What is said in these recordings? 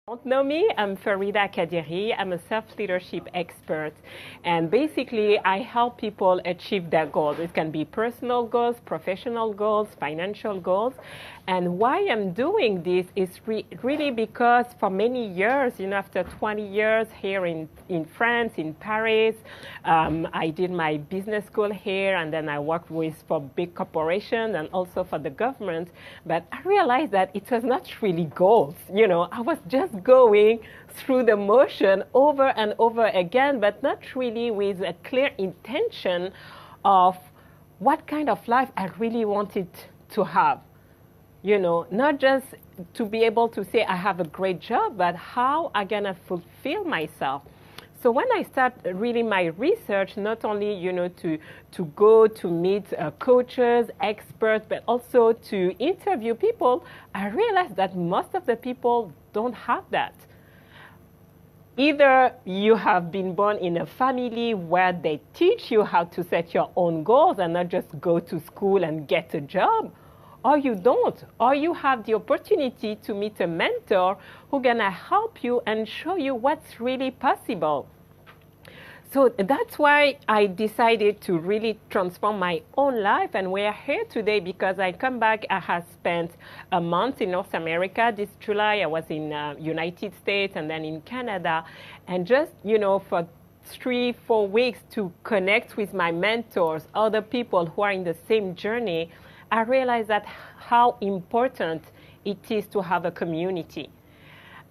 Don't know me, I'm Farida Akadiri. I'm a self-leadership expert, and basically I help people achieve their goals. It can be personal goals, professional goals, financial goals. And why I'm doing this is really because for many years, after 20 years here in France, in Paris, I did my business school here, and then I worked for big corporations and also for the government. But I realized that it was not really goals. I was just going through the motion over and over again, but not really with a clear intention of what kind of life I really wanted to have. Not just to be able to say I have a great job, but how I'm going to fulfill myself. So when I start really my research, not only, to go to meet coaches, experts, but also to interview people, I realized that most of the people don't have that. Either you have been born in a family where they teach you how to set your own goals and not just go to school and get a job, or you don't, or you have the opportunity to meet a mentor who's gonna help you and show you what's really possible. So that's why I decided to really transform my own life, and we're here today because I come back. I have spent a month in North America. This July I was in United States and then in Canada, and just for 3-4 weeks to connect with my mentors, other people who are in the same journey, I realized that how important it is to have a community.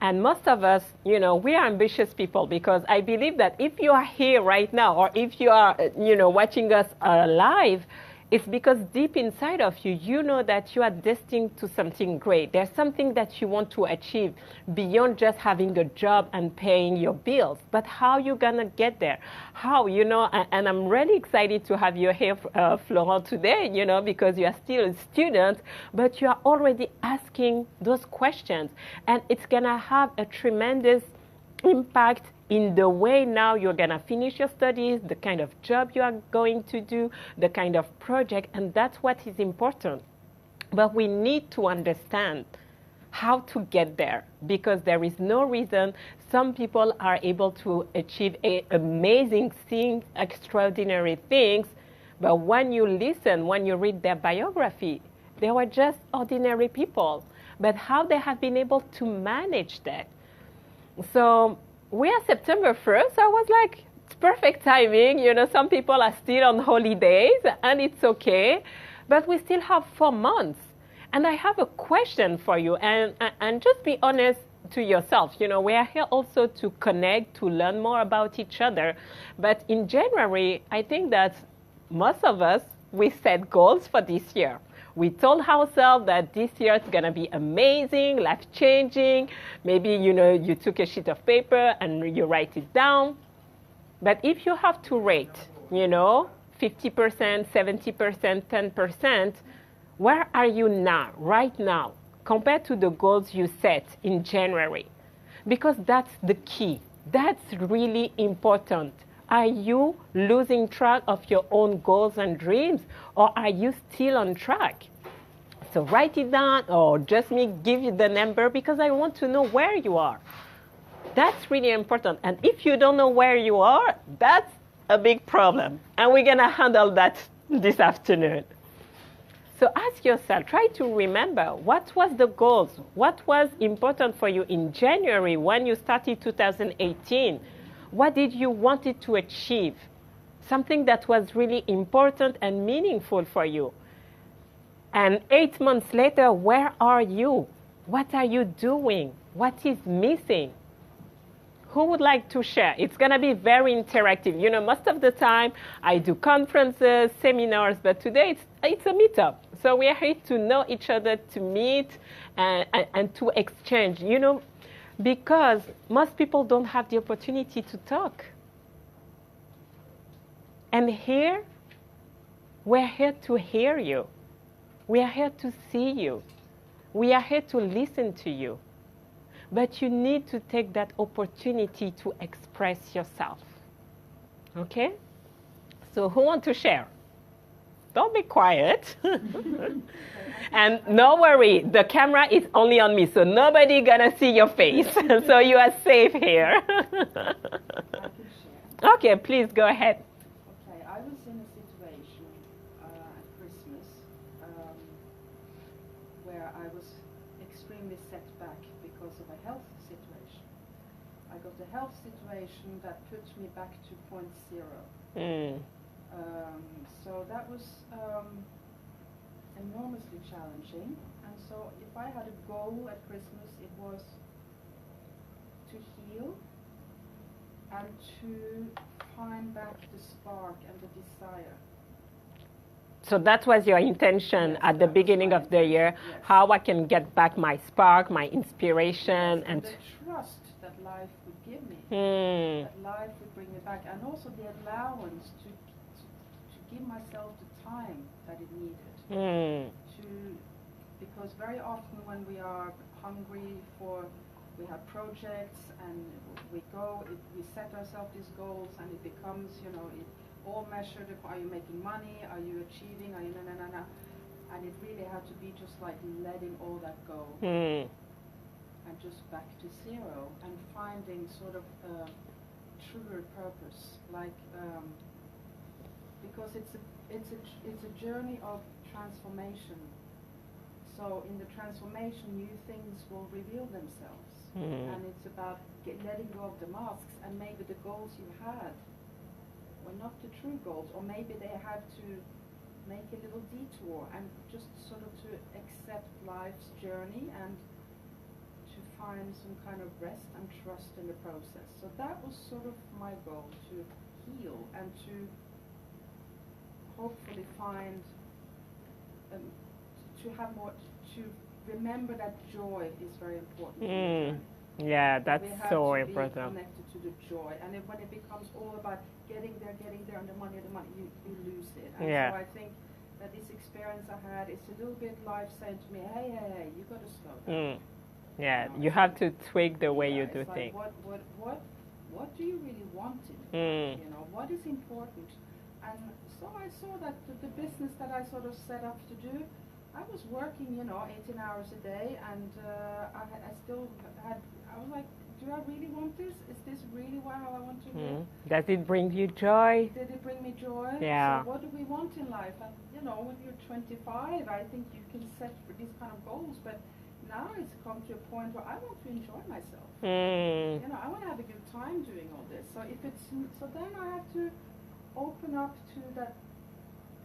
And most of us, we are ambitious people, because I believe that if you are here right now, or if you are, watching us live, it's because deep inside of you, you know that you are destined to something great. There's something that you want to achieve beyond just having a job and paying your bills. But how you gonna get there? How, and I'm really excited to have you here, Florent, today, because you are still a student, but you are already asking those questions. And it's gonna have a tremendous impact in the way now you're going to finish your studies, the kind of job you are going to do, the kind of project, and that's what is important. But we need to understand how to get there, because there is no reason some people are able to achieve amazing things, extraordinary things, but when you listen, when you read their biography, they were just ordinary people. But how they have been able to manage that. So we are September 1st. I was like, it's perfect timing. Some people are still on holidays, and it's okay. But we still have 4 months. And I have a question for you. And just be honest to yourself. We are here also to connect, to learn more about each other. But in January, I think that most of us, we set goals for this year. We told ourselves that this year it's going to be amazing, life-changing. Maybe, you took a sheet of paper and you write it down. But if you have to rate, 50%, 70%, 10%, where are you now, right now, compared to the goals you set in January? Because that's the key. That's really important. Are you losing track of your own goals and dreams, or are you still on track? So write it down, or just me give you the number, because I want to know where you are. That's really important. And if you don't know where you are, that's a big problem. And we're going to handle that this afternoon. So ask yourself, try to remember, what was the goals? What was important for you in January when you started 2018? What did you wanted to achieve? Something that was really important and meaningful for you. And 8 months later, where are you? What are you doing? What is missing? Who would like to share? It's going to be very interactive. Most of the time I do conferences, seminars, but today it's a meetup. So we are here to know each other, to meet and to exchange, because most people don't have the opportunity to talk. And here, we're here to hear you. We are here to see you. We are here to listen to you. But you need to take that opportunity to express yourself. Okay? So who wants to share? Don't be quiet. And no worry, the camera is only on me, so nobody gonna see your face. So you are safe here. Okay, please go ahead. Okay, I was in a situation at Christmas where I was extremely set back because of a health situation. I got a health situation that put me back to point zero. So that was enormously challenging. And so if I had a goal at Christmas, it was to heal and to find back the spark and the desire. So that was your intention, yes, at the beginning of the year, yes, how I can get back my spark, my inspiration. Yes, and the trust that life would give me, that life would bring me back, and also the allowance to give myself the time that it needed. Because very often when we are hungry we have projects and we set ourselves these goals and it becomes, it all measured. Are you making money? Are you achieving? Are you And it really had to be just like letting all that go and just back to zero and finding sort of a truer purpose, like because it's a journey of transformation. So in the transformation, new things will reveal themselves. And it's about letting go of the masks, and maybe the goals you had were not the true goals, or maybe they have to make a little detour and just sort of to accept life's journey and to find some kind of rest and trust in the process. So that was sort of my goal, to heal and to hopefully find to have more, to remember that joy is very important. Yeah, that's so important. We have to be connected to the joy, and when it becomes all about getting there, and the money, you lose it. And so I think that this experience I had is a little bit life saying to me, hey, you got to slow down. Yeah, you have to tweak the way you do things. What do you really want in life? What is important? And so I saw that the business that I sort of set up to do, I was working, 18 hours a day, and I still had, I was like, do I really want this? Is this really how I want to live? Does it bring you joy? Did it bring me joy? Yeah. So what do we want in life? And, when you're 25, I think you can set for these kind of goals, but now it's come to a point where I want to enjoy myself. I want to have a good time doing all this. So so then I have to open up to that.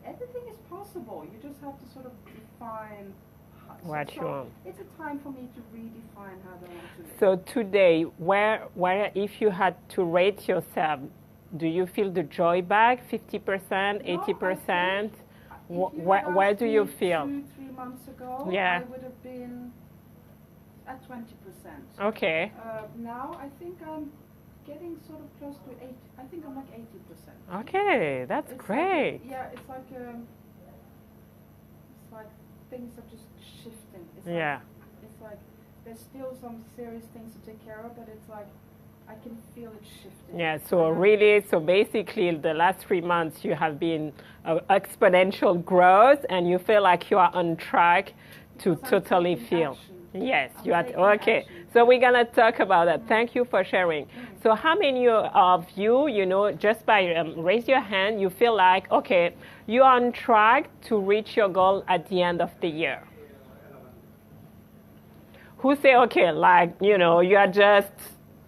Everything is possible. You just have to sort of define what you want. It's a time for me to redefine how I want to live. So today, where if you had to rate yourself, do you feel the joy back? 50%, 80%? Where do you feel? 2-3 months ago, yeah, I would have been at 20%. Okay. Now I think I'm getting sort of close to 8. I think I'm like 80%. Okay, that's great. It's like things are just shifting. It's like there's still some serious things to take care of, but it's like I can feel it shifting. Yeah, so basically the last 3 months you have been exponential growth, and you feel like you are on track to totally feel. Action. Yes, you are. Okay, so we're going to talk about that. Thank you for sharing. So how many of you, just by raise your hand, you feel like, okay, you're on track to reach your goal at the end of the year? Who say, okay, like, you are just,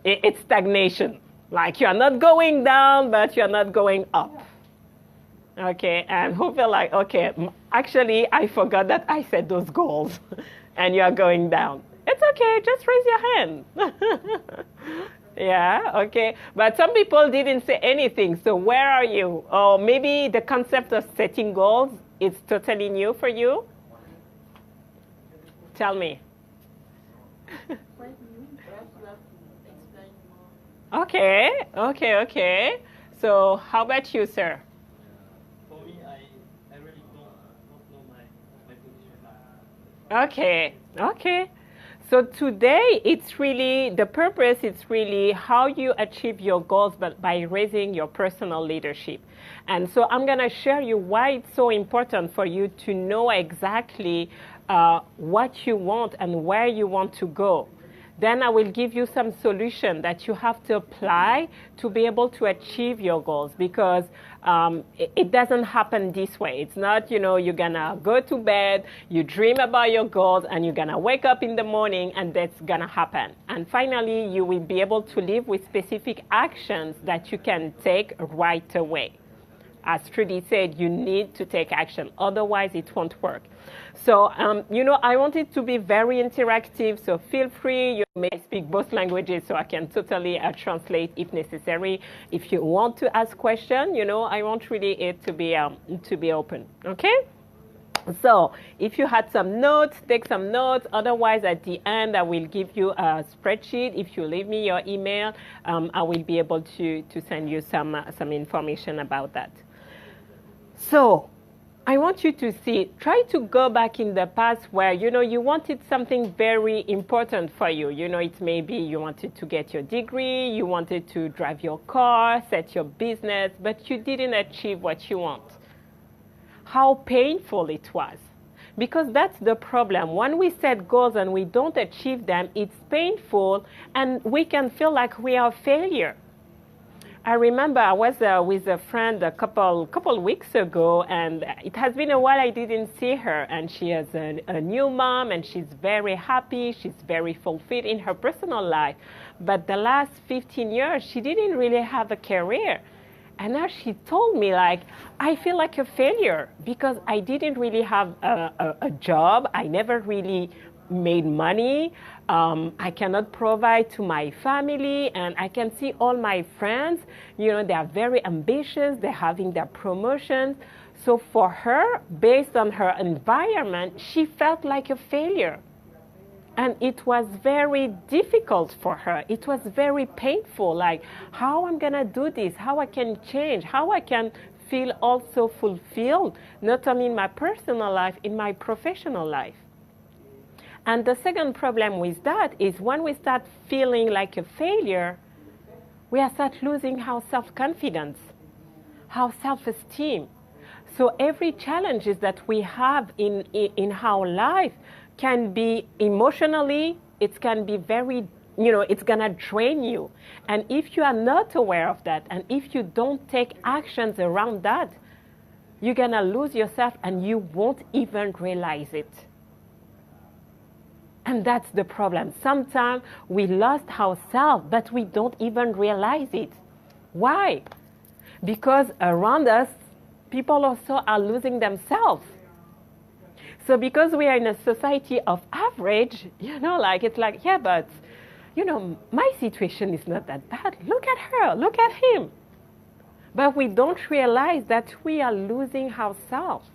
it's stagnation. Like you're not going down, but you're not going up. Okay, and who feel like, okay, actually, I forgot that I set those goals. And you are going down. It's okay, just raise your hand. Yeah, okay. But some people didn't say anything, so where are you? Or maybe the concept of setting goals is totally new for you? Tell me. Okay. So how about you, sir? For me, I really don't know my position. Okay. So today, it's really, the purpose is really how you achieve your goals, but by raising your personal leadership. And so I'm going to share you why it's so important for you to know exactly what you want and where you want to go. Then I will give you some solution that you have to apply to be able to achieve your goals, because it doesn't happen this way. It's not, you're going to go to bed, you dream about your goals, and you're going to wake up in the morning and that's going to happen. And finally, you will be able to live with specific actions that you can take right away. As Trudy said, you need to take action. Otherwise, it won't work. So, I want it to be very interactive, so feel free. You may speak both languages, so I can totally translate if necessary. If you want to ask questions, I want really it to be open, okay? So, if you had some notes, take some notes. Otherwise, at the end, I will give you a spreadsheet. If you leave me your email, I will be able to send you some information about that. So, I want you to try to go back in the past where, you wanted something very important for you. It may be you wanted to get your degree, you wanted to drive your car, set your business, but you didn't achieve what you want. How painful it was. Because that's the problem. When we set goals and we don't achieve them, it's painful and we can feel like we are a failure. I remember I was with a friend a couple weeks ago, and it has been a while I didn't see her, and she is a new mom, and she's very happy, she's very fulfilled in her personal life. But the last 15 years, she didn't really have a career. And now she told me, I feel like a failure because I didn't really have a job. I never really made money. I cannot provide to my family, and I can see all my friends, they are very ambitious, they're having their promotions. So for her, based on her environment, she felt like a failure. And it was very difficult for her. It was very painful, like how I'm gonna do this, how I can change, how I can feel also fulfilled, not only in my personal life, in my professional life. And the second problem with that is when we start feeling like a failure, we start losing our self-confidence, our self-esteem. So every challenge that we have in our life can be emotionally, it can be very, it's going to drain you. And if you are not aware of that, and if you don't take actions around that, you're going to lose yourself and you won't even realize it. And that's the problem. Sometimes we lost ourselves, but we don't even realize it. Why? Because around us, people also are losing themselves. So because we are in a society of average, it's like, yeah, but, my situation is not that bad. Look at her, look at him. But we don't realize that we are losing ourselves.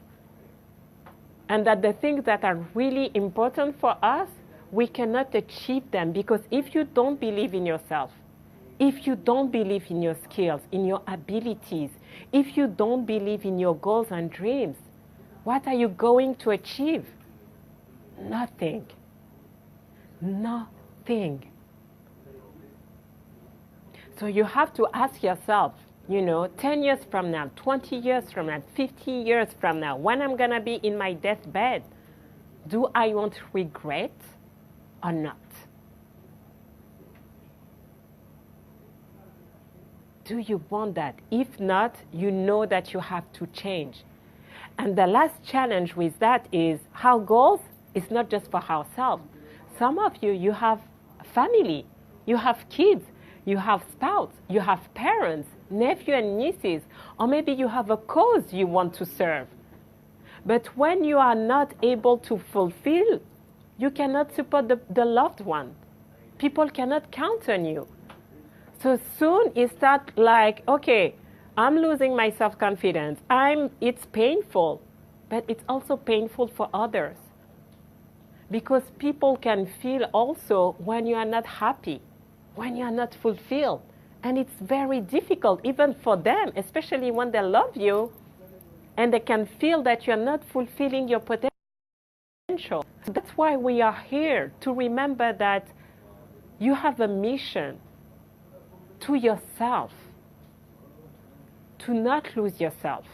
And that the things that are really important for us, we cannot achieve them, because if you don't believe in yourself, if you don't believe in your skills, in your abilities, if you don't believe in your goals and dreams, what are you going to achieve? Nothing. Nothing. So you have to ask yourself, 10 years from now, 20 years from now, 50 years from now, when I'm going to be in my deathbed, do I want regret or not? Do you want that? If not, you know that you have to change. And the last challenge with that is our goals is not just for ourselves. Some of you have family, you have kids, you have spouse, you have parents, nephew and nieces, or maybe you have a cause you want to serve. But when you are not able to fulfill, you cannot support the loved one. People cannot count on you. So soon you start like, okay, I'm losing my self-confidence. It's painful, but it's also painful for others. Because people can feel also when you are not happy, when you are not fulfilled. And it's very difficult even for them, especially when they love you and they can feel that you're not fulfilling your potential. So that's why we are here, to remember that you have a mission to yourself, to not lose yourself,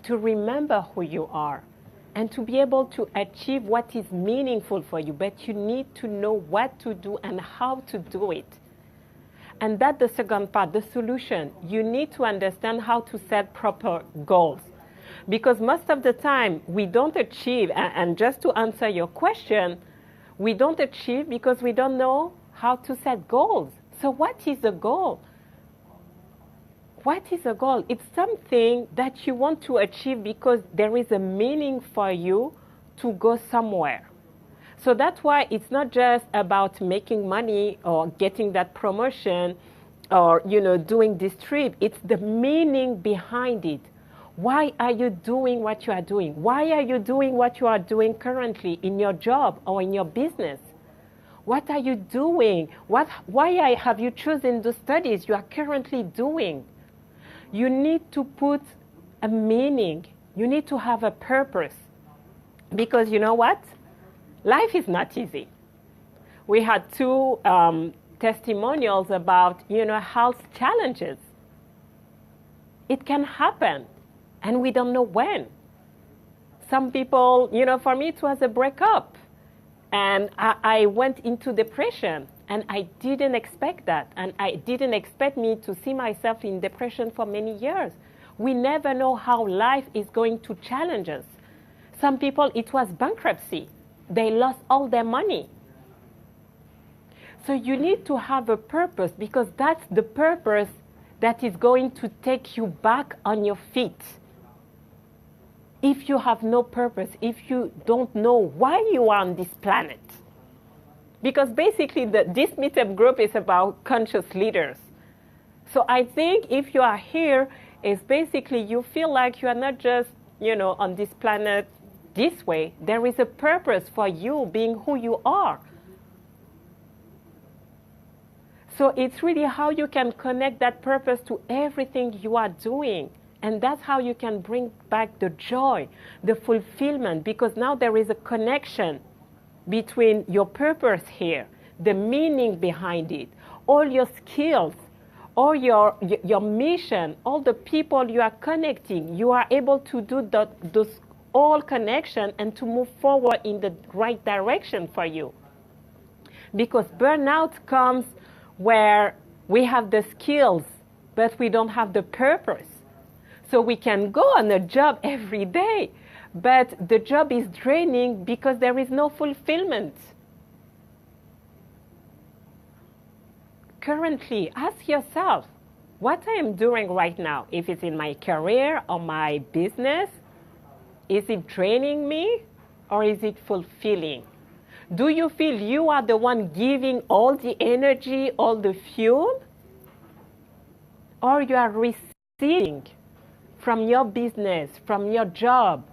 to remember who you are, and to be able to achieve what is meaningful for you. But you need to know what to do and how to do it. And that's the second part, the solution. You need to understand how to set proper goals. Because most of the time we don't achieve, and just to answer your question, we don't achieve because we don't know how to set goals. So what is a goal? What is a goal? It's something that you want to achieve because there is a meaning for you to go somewhere. So that's why it's not just about making money or getting that promotion or, doing this trip. It's the meaning behind it. Why are you doing what you are doing? Why are you doing what you are doing currently in your job or in your business? What are you doing? Why have you chosen the studies you are currently doing? You need to put a meaning. You need to have a purpose. Because you know what? Life is not easy. We had two testimonials about, health challenges. It can happen, and we don't know when. Some people, for me it was a breakup, and I went into depression, and I didn't expect that, and I didn't expect me to see myself in depression for many years. We never know how life is going to challenge us. Some people, it was bankruptcy. They lost all their money. So you need to have a purpose, because that's the purpose that is going to take you back on your feet. If you have no purpose, if you don't know why you are on this planet. Because basically this meetup group is about conscious leaders. So I think if you are here, it's basically you feel like you are not just, on this planet this way. There is a purpose for you being who you are. So it's really how you can connect that purpose to everything you are doing. And that's how you can bring back the joy, the fulfillment, because now there is a connection between your purpose here, the meaning behind it, all your skills, all your mission, all the people you are connecting. You are able to do those all connection and to move forward in the right direction for you. Because burnout comes where we have the skills, but we don't have the purpose. So we can go on a job every day, but the job is draining because there is no fulfillment. Currently, ask yourself, what I am doing right now, if it's in my career or my business, is it draining me or is it fulfilling? Do you feel you are the one giving all the energy, all the fuel? Or you are receiving from your business, from your job,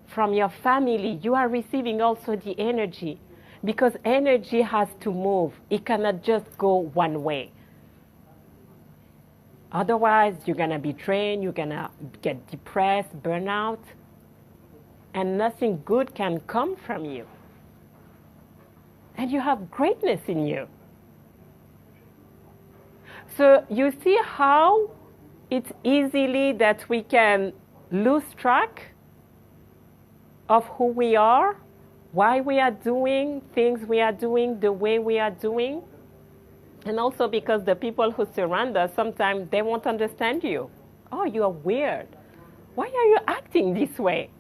from your family? You are receiving also the energy, because energy has to move. It cannot just go one way. Otherwise, you're going to be drained, you're going to get depressed, burnout, and nothing good can come from you. And you have greatness in you. So you see how it's easily that we can lose track of who we are, why we are doing things we are doing the way we are doing. And also because the people who surround us, sometimes they won't understand you. Oh, you are weird. Why are you acting this way?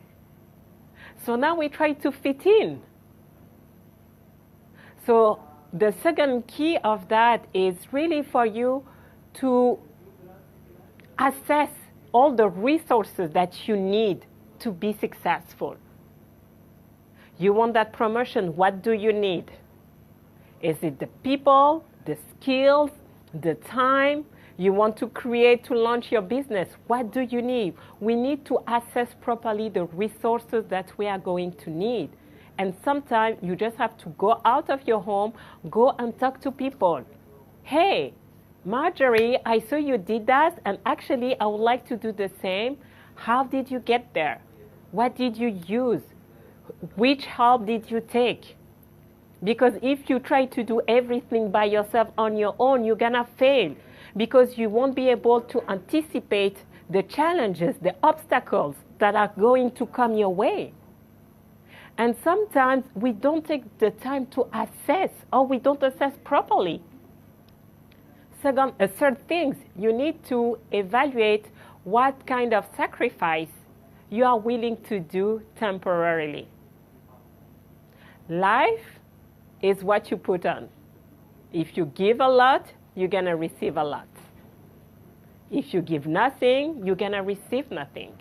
So now we try to fit in. So the second key of that is really for you to assess all the resources that you need to be successful. You want that promotion, what do you need? Is it the people, the skills, the time? You want to create to launch your business, what do you need? We need to assess properly the resources that we are going to need. And sometimes you just have to go out of your home, go and talk to people. Hey, Marjorie, I saw you did that, and actually I would like to do the same. How did you get there? What did you use? Which help did you take? Because if you try to do everything by yourself on your own, you're going to fail because you won't be able to anticipate the challenges, the obstacles that are going to come your way. And sometimes we don't take the time to assess, or we don't assess properly. Third things, you need to evaluate what kind of sacrifice you are willing to do temporarily. Life is what you put on. If you give a lot, you're going to receive a lot. If you give nothing, you're going to receive nothing.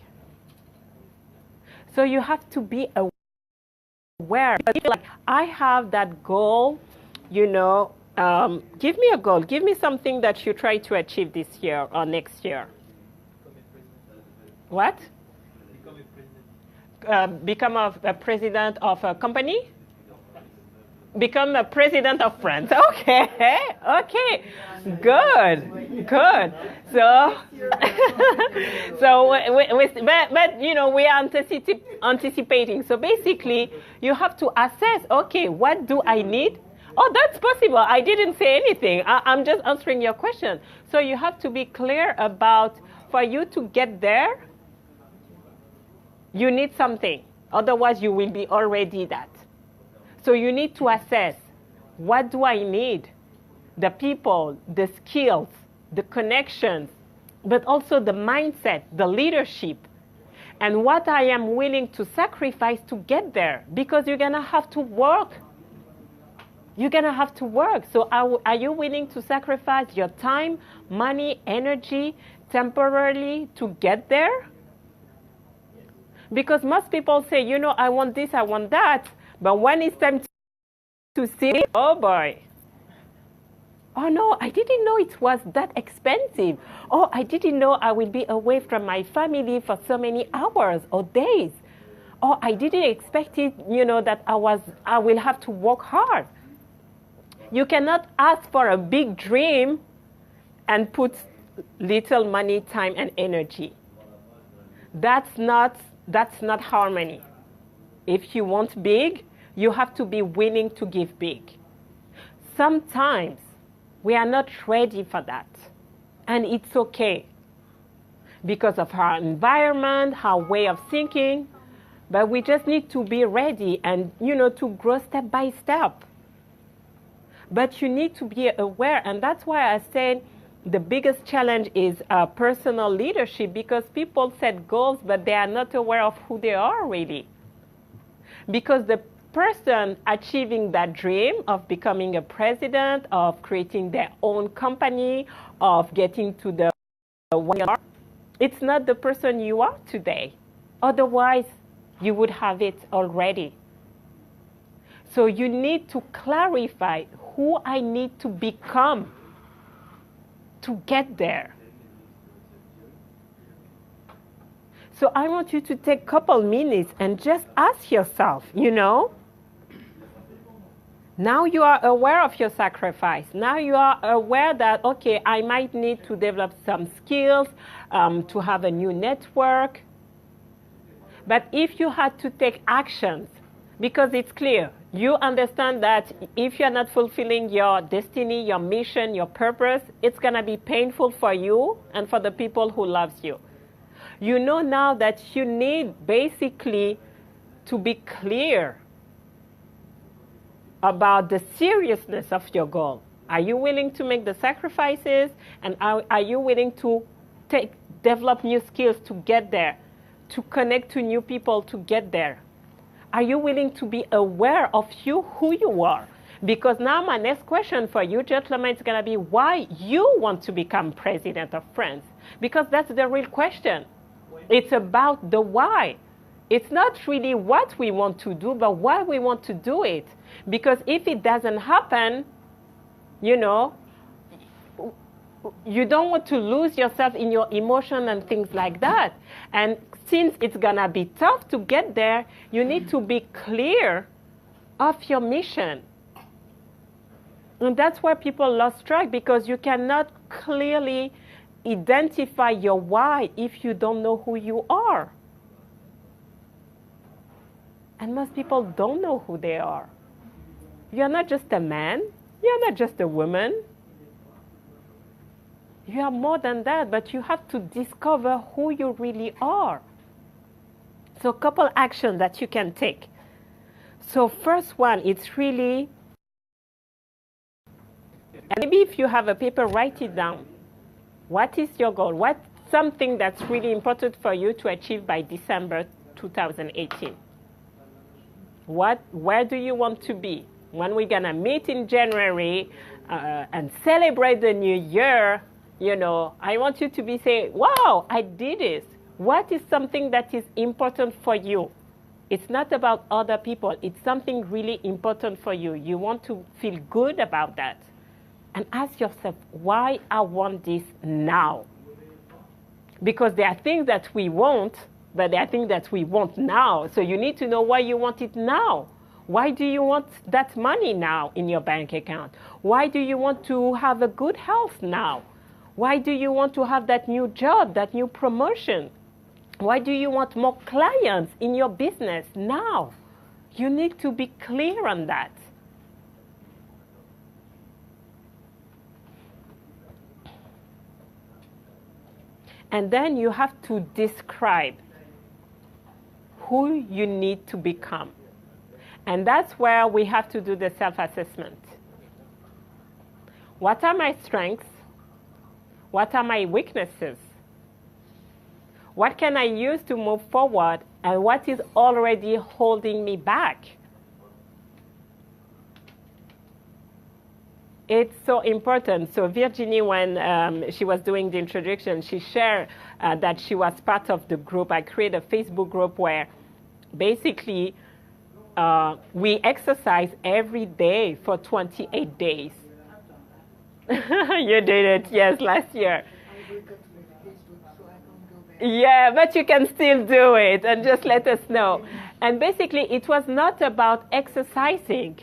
So you have to be aware. Like, I have that goal, give me a goal. Give me something that you try to achieve this year or next year. What? Become a president of a company? Become a president of France. Okay, okay, good. So, we are anticipating. So basically, you have to assess. Okay, what do I need? Oh, that's possible. I didn't say anything. I'm just answering your question. So you have to be clear about, for you to get there, you need something. Otherwise, you will be already that. So you need to assess, what do I need? The people, the skills, the connections, but also the mindset, the leadership, and what I am willing to sacrifice to get there, because you're going to have to work. You're going to have to work. So are you willing to sacrifice your time, money, energy, temporarily to get there? Because most people say, I want this, I want that. But when it's time to see, oh boy. Oh no, I didn't know it was that expensive. Oh, I didn't know I will be away from my family for so many hours or days. Oh, I didn't expect it, that I will have to work hard. You cannot ask for a big dream and put little money, time, and energy. That's not harmony. If you want big, you have to be willing to give big. Sometimes we are not ready for that. And it's okay because of our environment, our way of thinking. But we just need to be ready and, to grow step by step. But you need to be aware. And that's why I said the biggest challenge is personal leadership, because people set goals, but they are not aware of who they are really. Because the person achieving that dream of becoming a president, of creating their own company, of getting to the one you are, it's not the person you are today. Otherwise, you would have it already. So you need to clarify who I need to become to get there. So I want you to take a couple minutes and just ask yourself, now you are aware of your sacrifice. Now you are aware that, okay, I might need to develop some skills, to have a new network. But if you had to take actions, because it's clear, you understand that if you're not fulfilling your destiny, your mission, your purpose, it's going to be painful for you and for the people who loves you. You know now that you need basically to be clear about the seriousness of your goal. Are you willing to make the sacrifices? And are you willing to develop new skills to get there, to connect to new people to get there? Are you willing to be aware of who you are? Because now my next question for you, gentlemen, is going to be why you want to become president of France. Because that's the real question. It's about the why. It's not really what we want to do, but why we want to do it. Because if it doesn't happen, you don't want to lose yourself in your emotion and things like that. And since it's going to be tough to get there, you need to be clear of your mission. And that's why people lost track, because you cannot clearly identify your why if you don't know who you are. And most people don't know who they are. You're not just a man. You're not just a woman. You are more than that, but you have to discover who you really are. So a couple actions that you can take. So first one, it's really, and maybe if you have a paper, write it down. What is your goal? What's something that's really important for you to achieve by December 2018? Where do you want to be? When we're gonna meet in January and celebrate the new year, you know, I want you to be saying, wow, I did this. What is something that is important for you? It's not about other people. It's something really important for you. You want to feel good about that. And ask yourself, why I want this now? Because there are things that we want, but there are things that we want now. So you need to know why you want it now. Why do you want that money now in your bank account? Why do you want to have a good health now? Why do you want to have that new job, that new promotion? Why do you want more clients in your business now? You need to be clear on that. And then you have to describe who you need to become. And that's where we have to do the self-assessment. What are my strengths? What are my weaknesses? What can I use to move forward? And what is already holding me back? It's so important. So Virginie, when she was doing the introduction, she shared that she was part of the group. I created a Facebook group where basically we exercise every day for 28 days. You did it, yes, last year. Yeah, but you can still do it and just let us know. And basically, it was not about exercising.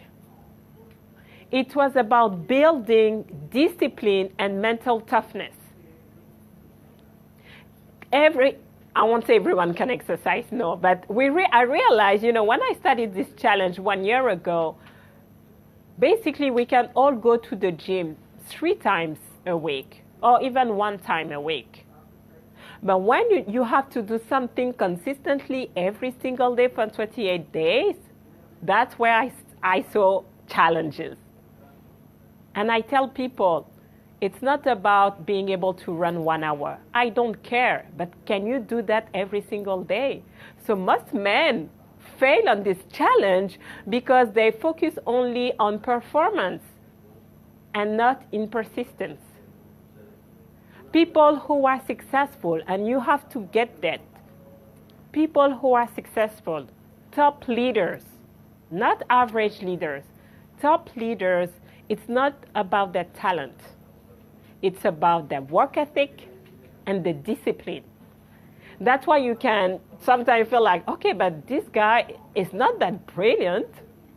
It was about building discipline and mental toughness. I won't say everyone can exercise, no, but I realized, you know, when I started this challenge 1 year ago, basically we can all go to the gym 3 times a week or even 1 time a week. But when you have to do something consistently every single day for 28 days, that's where I saw challenges. And I tell people, it's not about being able to run 1 hour. I don't care, but can you do that every single day? So most men fail on this challenge because they focus only on performance and not in persistence. People who are successful, and you have to get that, people who are successful, top leaders, not average leaders, top leaders, it's not about their talent. It's about their work ethic and the discipline. That's why you can sometimes feel like, okay, but this guy is not that brilliant,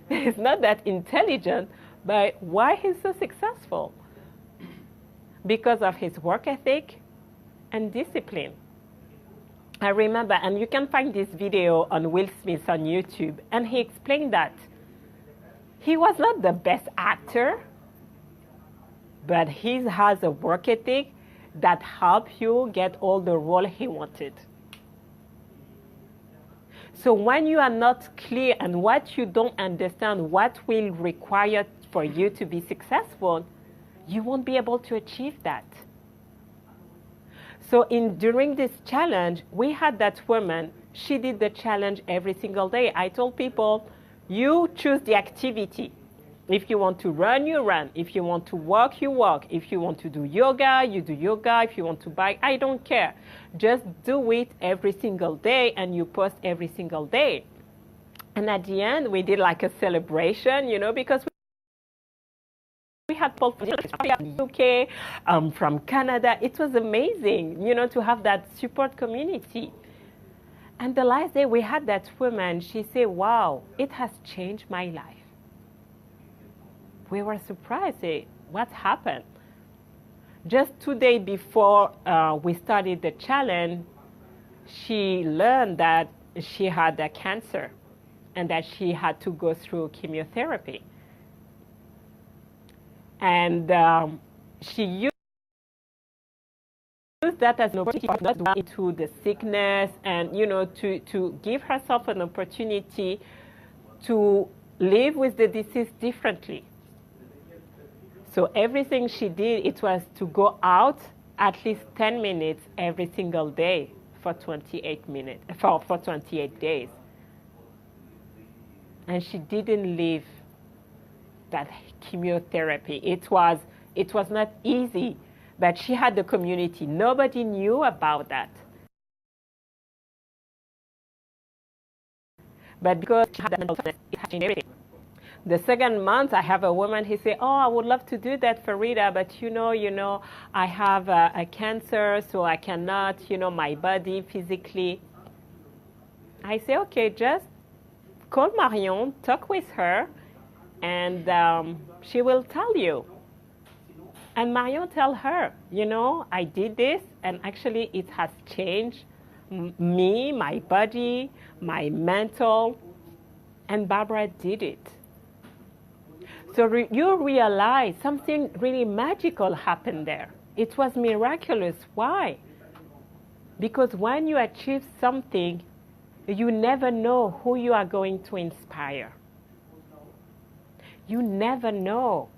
he's not that intelligent, but why he's so successful? Because of his work ethic and discipline. I remember, and you can find this video on Will Smith on YouTube, and he explained that he was not the best actor, but he has a work ethic that helped you get all the role he wanted. So when you are not clear and what you don't understand what will require for you to be successful, you won't be able to achieve that. So during this challenge, we had that woman, she did the challenge every single day. I told people, you choose the activity. If you want to run, you run. If you want to walk, you walk. If you want to do yoga, you do yoga. If you want to bike, I don't care. Just do it every single day and you post every single day. And at the end, we did like a celebration, you know, because we had people from the UK, from Canada. It was amazing, you know, to have that support community. And the last day we had that woman, she said, wow, it has changed my life. We were surprised, what happened? Just 2 days before we started the challenge, she learned that she had a cancer. and that she had to go through chemotherapy. And she used that as an opportunity to not go into the sickness and, to give herself an opportunity to live with the disease differently. So everything she did, it was to go out at least 10 minutes every single day for 28 minutes, for 28 days. And she didn't leave that chemotherapy. It was not easy, but she had the community. Nobody knew about that. But because she had that mental toughness, it had changed everything. The second month, I have a woman who said, "Oh, I would love to do that, Farida, but I have a cancer, so I cannot, my body physically." I say, "Okay, just call Marion, talk with her, and she will tell you." And Marion tell her, "I did this, and actually it has changed me, my body, my mental," and Barbara did it. So you realize something really magical happened there. It was miraculous. Why? Because when you achieve something, you never know who you are going to inspire. You never know.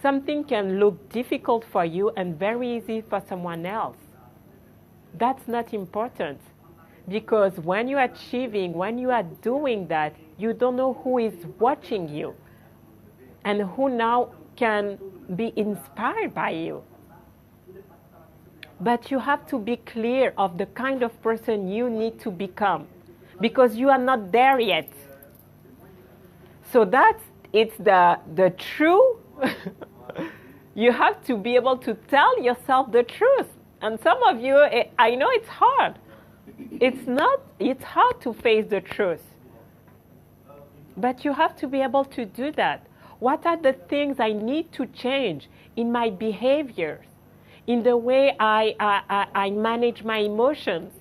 Something can look difficult for you and very easy for someone else. That's not important. Because when you are achieving, when you are doing that, you don't know who is watching you and who now can be inspired by you. But you have to be clear of the kind of person you need to become, because you are not there yet. So it's the true. You have to be able to tell yourself the truth. And some of you, I know it's hard. It's hard to face the truth. But you have to be able to do that. What are the things I need to change in my behaviors, in the way I manage my emotions?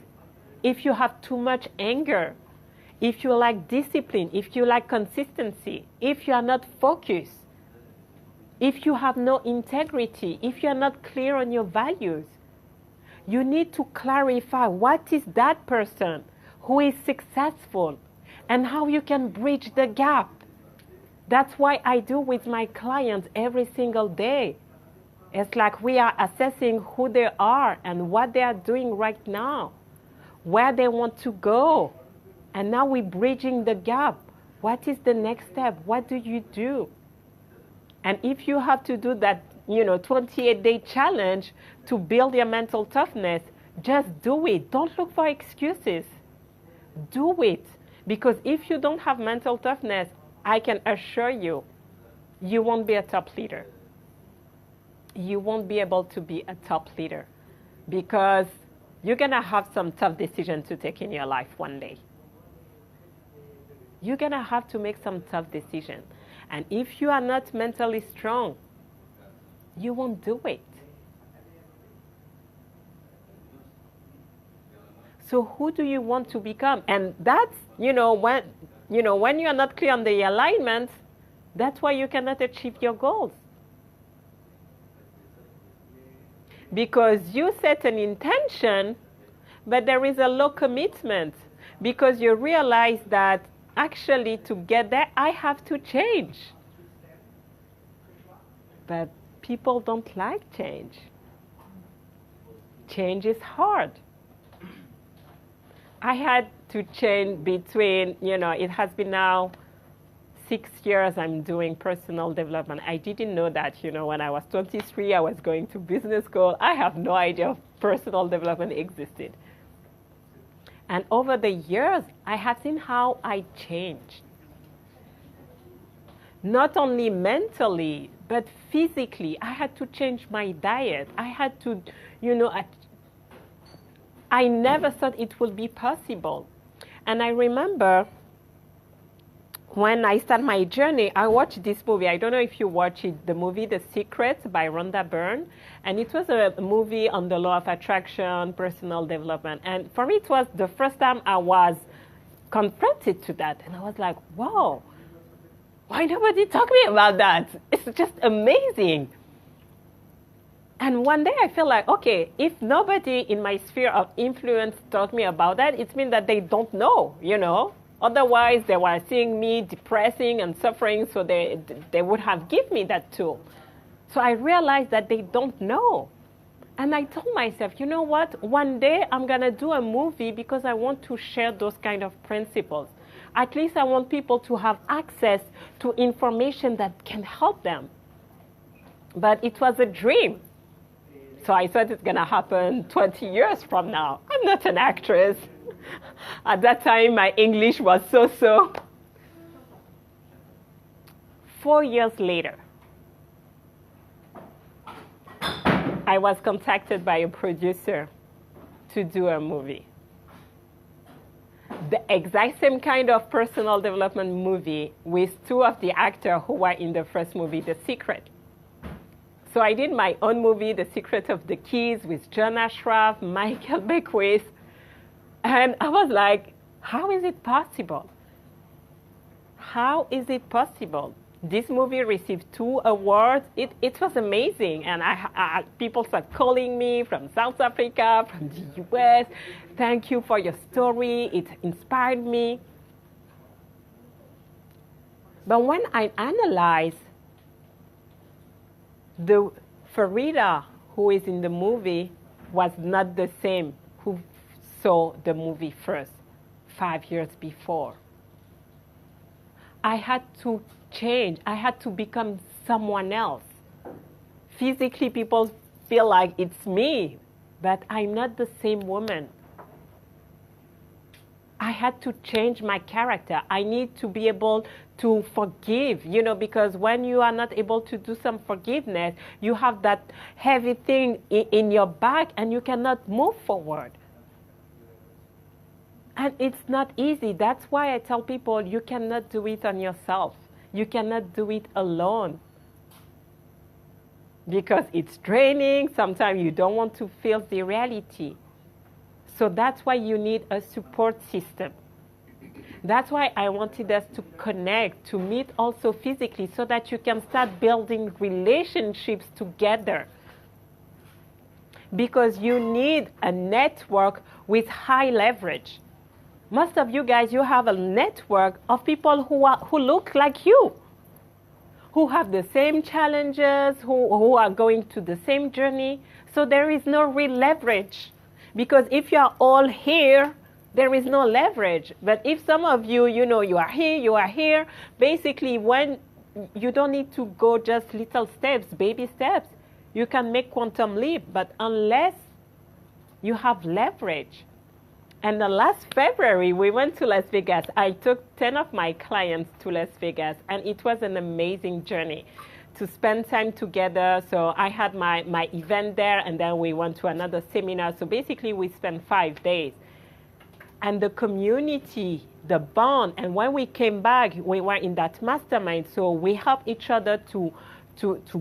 If you have too much anger, if you lack discipline, if you lack consistency, if you are not focused, if you have no integrity, if you are not clear on your values, you need to clarify what is that person who is successful and how you can bridge the gap. That's why I do with my clients every single day. It's like we are assessing who they are and what they are doing right now, where they want to go. And now we're bridging the gap. What is the next step? What do you do? And if you have to do that, 28-day challenge to build your mental toughness, just do it. Don't look for excuses. Do it. Because if you don't have mental toughness, I can assure you, you won't be a top leader. You won't be able to be a top leader because you're going to have some tough decisions to take in your life one day. You're going to have to make some tough decisions. And if you are not mentally strong, you won't do it. So who do you want to become? And that's, when you are not clear on the alignment, that's why you cannot achieve your goals. Because you set an intention, but there is a low commitment. Because you realize that actually to get there, I have to change. But people don't like change. Change is hard. I had to change between, it has been now 6 years I'm doing personal development. I didn't know that, when I was 23, I was going to business school. I have no idea personal development existed. And over the years, I have seen how I changed. Not only mentally, but physically. I had to change my diet. I had to, I never thought it would be possible. And I remember when I started my journey, I watched this movie. I don't know if you watch it, the movie The Secret by Rhonda Byrne. And it was a movie on the law of attraction, personal development. And for me, it was the first time I was confronted to that. And I was like, wow, why nobody talk to me about that? It's just amazing. And one day I feel like, okay, if nobody in my sphere of influence taught me about that, it means that they don't know, you know. Otherwise, they were seeing me depressing and suffering, so they would have given me that tool. So I realized that they don't know. And I told myself, you know what? One day I'm going to do a movie because I want to share those kind of principles. At least I want people to have access to information that can help them. But it was a dream. So I thought it's going to happen 20 years from now. I'm not an actress. At that time, my English was so-so. 4 years later, I was contacted by a producer to do a movie. The exact same kind of personal development movie with two of the actors who were in the first movie, The Secret. So I did my own movie, The Secret of the Keys, with John Ashraf, Michael Beckwith. And I was like, how is it possible? How is it possible? This movie received 2 awards. It was amazing. And people started calling me from South Africa, from the US. Thank you for your story. It inspired me. But when I analyzed the Farida who is in the movie was not the same who saw the movie first 5 years before. I had to change. I had to become someone else. Physically, people feel like it's me, but I'm not the same woman. I had to change my character. I need to be able to forgive, you know, because when you are not able to do some forgiveness, you have that heavy thing in your back and you cannot move forward. And it's not easy. That's why I tell people you cannot do it on yourself. You cannot do it alone. Because it's draining. Sometimes you don't want to feel the reality. So that's why you need a support system. That's why I wanted us to connect, to meet also physically, so that you can start building relationships together. Because you need a network with high leverage. Most of you guys, you have a network of people who look like you, who have the same challenges, who are going to the same journey. So there is no real leverage. Because if you are all here, there is no leverage. But if some of you, you know, you are here, basically when you don't need to go just little steps, baby steps, you can make quantum leap. But unless you have leverage. And the last February, we went to Las Vegas. I took 10 of my clients to Las Vegas, and it was an amazing journey to spend time together. So I had my event there, and then we went to another seminar. So basically, we spent 5 days. And the community, the bond, and when we came back, we were in that mastermind. So we helped each other to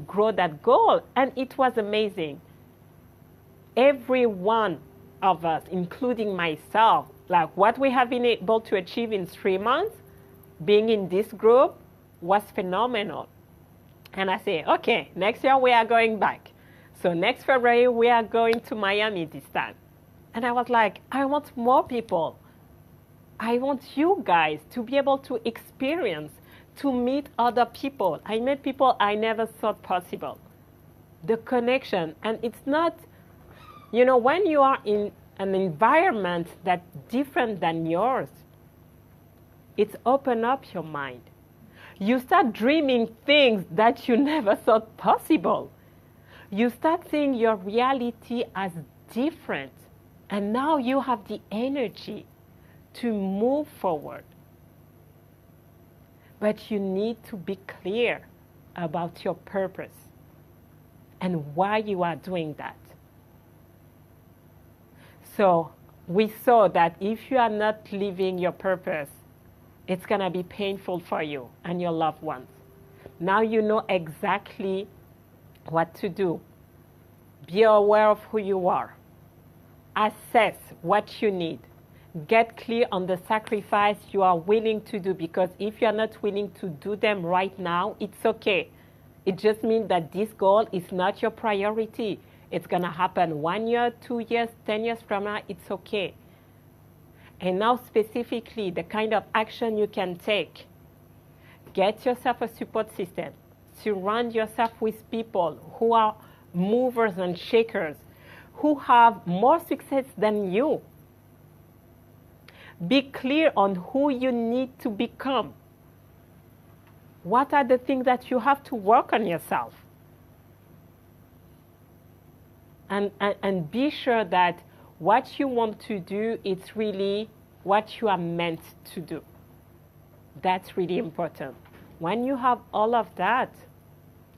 grow that goal, and it was amazing. Every one of us, including myself, like what we have been able to achieve in 3 months, being in this group was phenomenal. And I say, okay, next year we are going back. So next February we are going to Miami this time. And I was like, I want more people. I want you guys to be able to experience, to meet other people. I met people I never thought possible. The connection, and it's not, you know, when you are in an environment that's different than yours, it's open up your mind. You start dreaming things that you never thought possible. You start seeing your reality as different. And now you have the energy to move forward. But you need to be clear about your purpose and why you are doing that. So we saw that if you are not living your purpose, it's going to be painful for you and your loved ones. Now you know exactly what to do. Be aware of who you are. Assess what you need. Get clear on the sacrifice you are willing to do, because if you're not willing to do them right now, it's okay. It just means that this goal is not your priority. It's going to happen 1 year, 2 years, 10 years from now. It's okay. And now specifically, the kind of action you can take. Get yourself a support system. Surround yourself with people who are movers and shakers, who have more success than you. Be clear on who you need to become. What are the things that you have to work on yourself? And be sure that what you want to do is really what you are meant to do. That's really important. When you have all of that,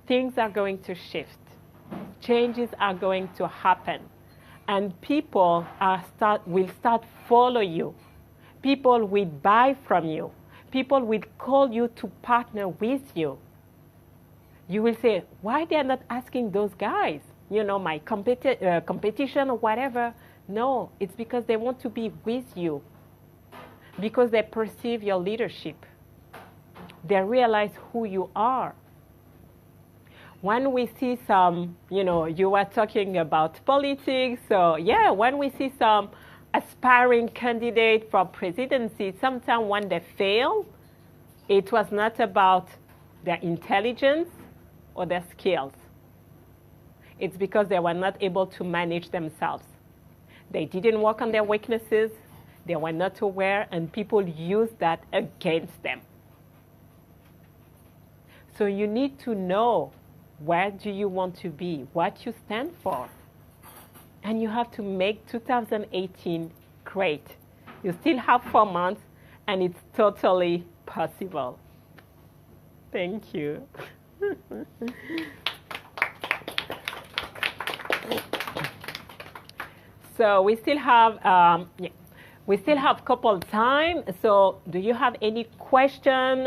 things are going to shift. Changes are going to happen. And people will start follow you. People will buy from you. People will call you to partner with you. You will say, why they are not asking those guys? You know, my competition or whatever. No, it's because they want to be with you. Because they perceive your leadership. They realize who you are. When we see some, you know, you were talking about politics. So yeah, when we see some aspiring candidate for presidency, sometimes when they fail, it was not about their intelligence or their skills. It's because they were not able to manage themselves. They didn't work on their weaknesses. They were not aware, and people used that against them. So you need to know, where do you want to be, what you stand for. And you have to make 2018 great. You still have 4 months, and it's totally possible. Thank you. So we still have a couple time. So do you have any question?